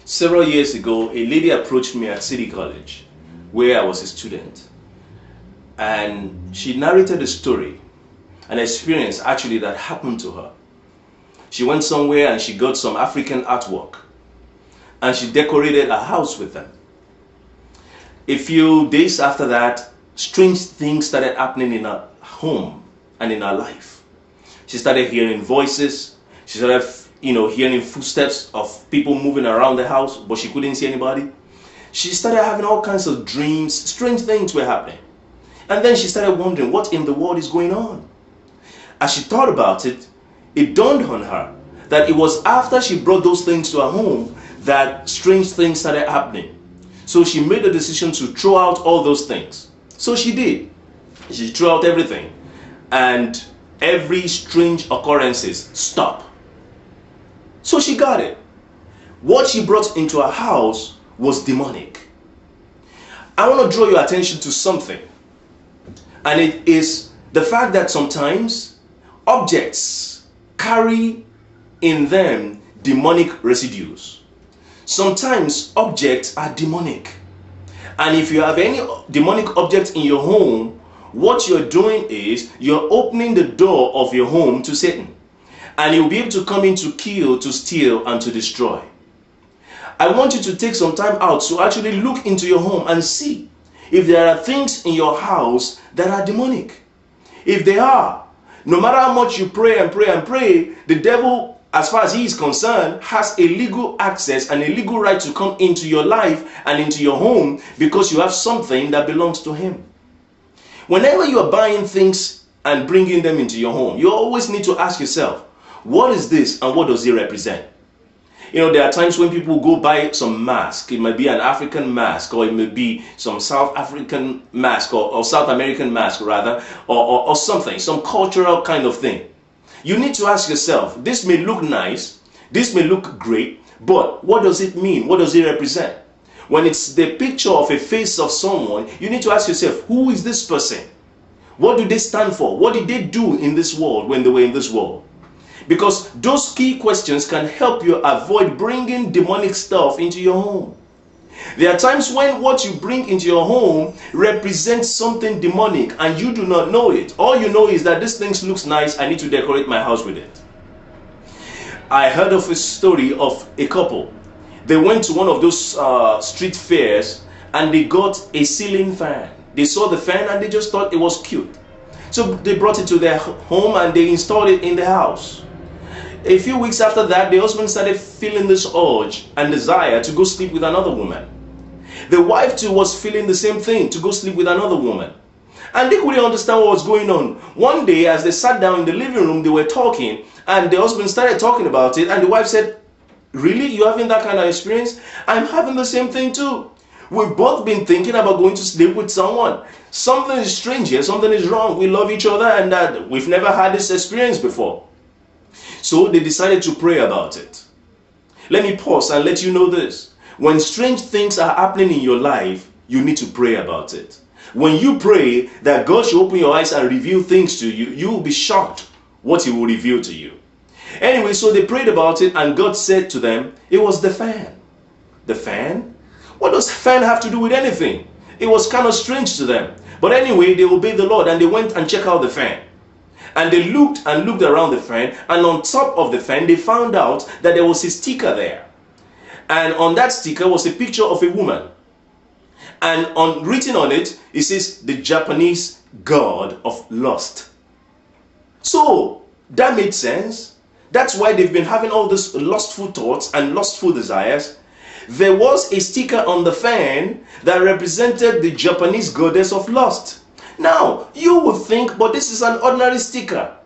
Several years ago, a lady approached me at City College, where I was a student, and she narrated a story, an experience actually that happened to her. She went somewhere and she got some African artwork, and she decorated a house with them. A few days after that, strange things started happening in her home and in her life. She started hearing voices. She started hearing footsteps of people moving around the house, but she couldn't see anybody. She started having all kinds of dreams. Strange things were happening. And then she started wondering what in the world is going on. As she thought about it, it dawned on her that it was after she brought those things to her home that strange things started happening. So she made the decision to throw out all those things. So she did. She threw out everything. And every strange occurrences stopped. So she got it. What she brought into her house was demonic. I want to draw your attention to something. And it is the fact that sometimes objects carry in them demonic residues. Sometimes objects are demonic. And if you have any demonic object in your home, what you're doing is you're opening the door of your home to Satan. And he'll be able to come in to kill, to steal, and to destroy. I want you to take some time out to actually look into your home and see if there are things in your house that are demonic. If they are, no matter how much you pray and pray and pray, the devil, as far as he is concerned, has a legal access and a legal right to come into your life and into your home because you have something that belongs to him. Whenever you are buying things and bringing them into your home, you always need to ask yourself, what is this and what does it represent? There are times when people go buy some mask. It might be an African mask, or it may be some South African mask, or South American mask rather, or something, some cultural kind of thing. You need to ask yourself, this may look nice, this may look great, but what does it mean? What does it represent? When it's the picture of a face of someone, you need to ask yourself, who is this person? What do they stand for? What did they do in this world when they were in this world? Because those key questions can help you avoid bringing demonic stuff into your home. There are times when what you bring into your home represents something demonic and you do not know it. All you know is that this thing looks nice, I need to decorate my house with it. I heard of a story of a couple. They went to one of those street fairs and they got a ceiling fan. They saw the fan and they just thought it was cute. So they brought it to their home and they installed it in the house. A few weeks after that, the husband started feeling this urge and desire to go sleep with another woman. The wife too was feeling the same thing, to go sleep with another woman. And they couldn't understand what was going on. One day, as they sat down in the living room, they were talking, and the husband started talking about it, and the wife said, "Really? You're having that kind of experience? I'm having the same thing too. We've both been thinking about going to sleep with someone. Something is strange here, something is wrong. We love each other, and we've never had this experience before." So they decided to pray about it. Let me pause and let you know this. When strange things are happening in your life, you need to pray about it. When you pray that God should open your eyes and reveal things to you, you will be shocked what he will reveal to you. Anyway, so they prayed about it and God said to them, it was the fan. The fan? What does fan have to do with anything? It was kind of strange to them. But anyway, they obeyed the Lord and they went and checked out the fan. And they looked and looked around the fan, and on top of the fan, they found out that there was a sticker there. And on that sticker was a picture of a woman. And written on it, it says, the Japanese god of lust. So, that made sense. That's why they've been having all these lustful thoughts and lustful desires. There was a sticker on the fan that represented the Japanese goddess of lust. Now, you would think, but this is an ordinary sticker.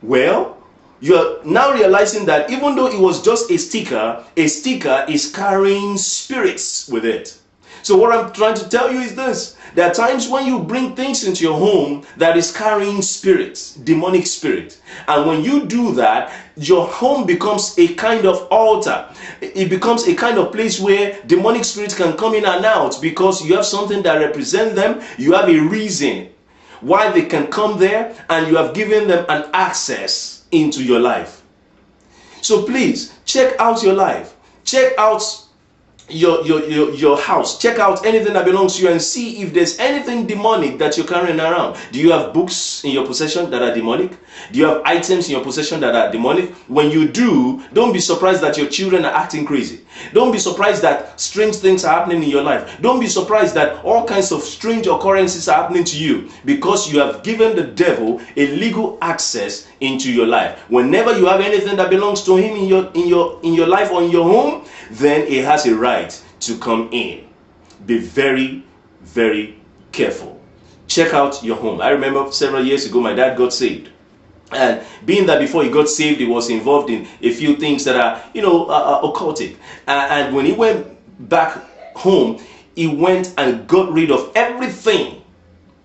Well, you're now realizing that even though it was just a sticker is carrying spirits with it. So what I'm trying to tell you is this. There are times when you bring things into your home that is carrying spirits, demonic spirit. And when you do that, your home becomes a kind of altar. It becomes a kind of place where demonic spirits can come in and out because you have something that represents them. You have a reason why they can come there, and you have given them an access into your life. So please, check out your life. Check out your house. Check out anything that belongs to you and see if there's anything demonic that you're carrying around. Do you have books in your possession that are demonic? Do you have items in your possession that are demonic? When you do, don't be surprised that your children are acting crazy. Don't be surprised that strange things are happening in your life. Don't be surprised that all kinds of strange occurrences are happening to you, because you have given the devil a legal access into your life. Whenever you have anything that belongs to him in your life or in your home, then he has a right to come in. Be very, very careful. Check out your home. I remember several years ago, my dad got saved. And being that before he got saved, he was involved in a few things that are, occultic. And when he went back home, he went and got rid of everything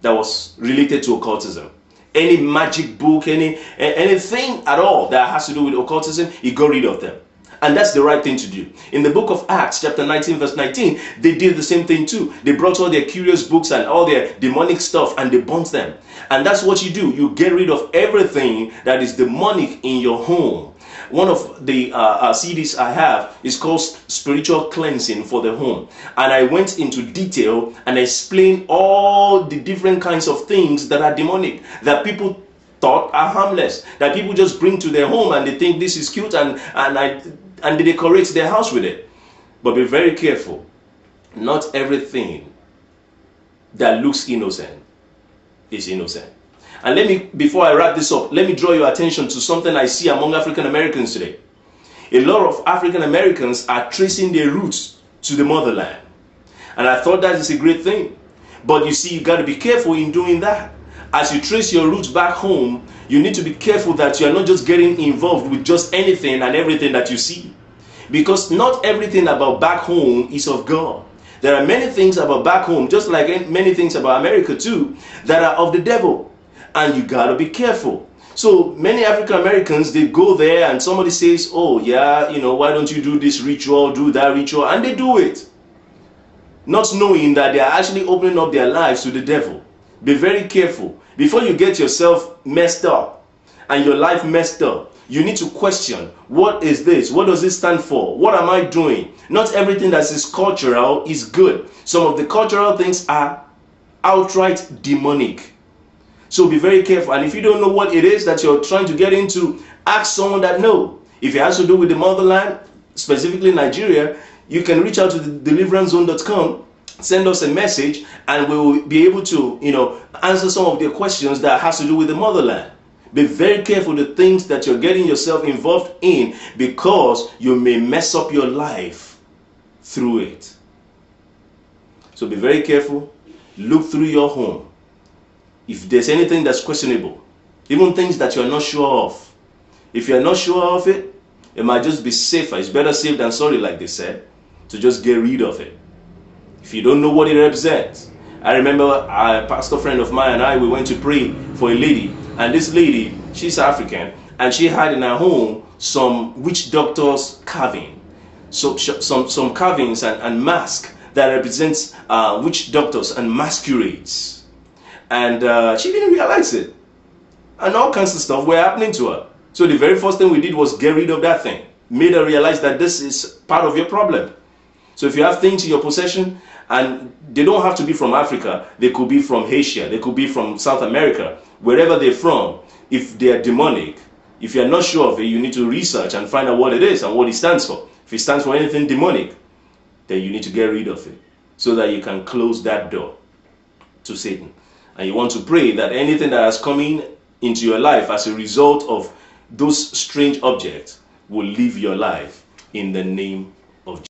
that was related to occultism. Any magic book, anything at all that has to do with occultism, he got rid of them. And that's the right thing to do. In the book of Acts, chapter 19, verse 19, they did the same thing too. They brought all their curious books and all their demonic stuff and they burnt them. And that's what you do. You get rid of everything that is demonic in your home. One of the CDs I have is called Spiritual Cleansing for the Home. And I went into detail and explained all the different kinds of things that are demonic, that people thought are harmless, that people just bring to their home and they think this is cute and they decorate their house with it. But be very careful. Not everything that looks innocent is innocent. And before I wrap this up, let me draw your attention to something I see among African Americans today. A lot of African Americans are tracing their roots to the motherland. And I thought that is a great thing. But you see, you got to be careful in doing that. As you trace your roots back home, you need to be careful that you are not just getting involved with just anything and everything that you see. Because not everything about back home is of God. There are many things about back home, just like many things about America too, that are of the devil. And you gotta be careful. So many African Americans, they go there and somebody says, oh yeah, why don't you do this ritual, do that ritual, and they do it. Not knowing that they are actually opening up their lives to the devil. Be very careful. Before you get yourself messed up and your life messed up, you need to question, what is this? What does this stand for? What am I doing? Not everything that is cultural is good. Some of the cultural things are outright demonic. So be very careful. And if you don't know what it is that you're trying to get into, ask someone that knows. If it has to do with the motherland, specifically Nigeria, you can reach out to deliveranzone.com, send us a message, and we will be able to, answer some of their questions that has to do with the motherland. Be very careful the things that you're getting yourself involved in, because you may mess up your life through it. So be very careful. Look through your home. If there's anything that's questionable, even things that you're not sure of, if you're not sure of it, it might just be safer. It's better safe than sorry, like they said, to just get rid of it. If you don't know what it represents. I remember a pastor friend of mine and we went to pray for a lady. And this lady, she's African, and she had in her home some witch doctor's carving. So some carvings and masks that represents witch doctors and masquerades. And she didn't realize it. And all kinds of stuff were happening to her. So the very first thing we did was get rid of that thing. Made her realize that this is part of your problem. So if you have things in your possession, and they don't have to be from Africa, they could be from Asia, they could be from South America, wherever they're from, if they're demonic, if you're not sure of it, you need to research and find out what it is and what it stands for. If it stands for anything demonic, then you need to get rid of it so that you can close that door to Satan. And you want to pray that anything that has come into your life as a result of those strange objects will leave your life in the name of Jesus.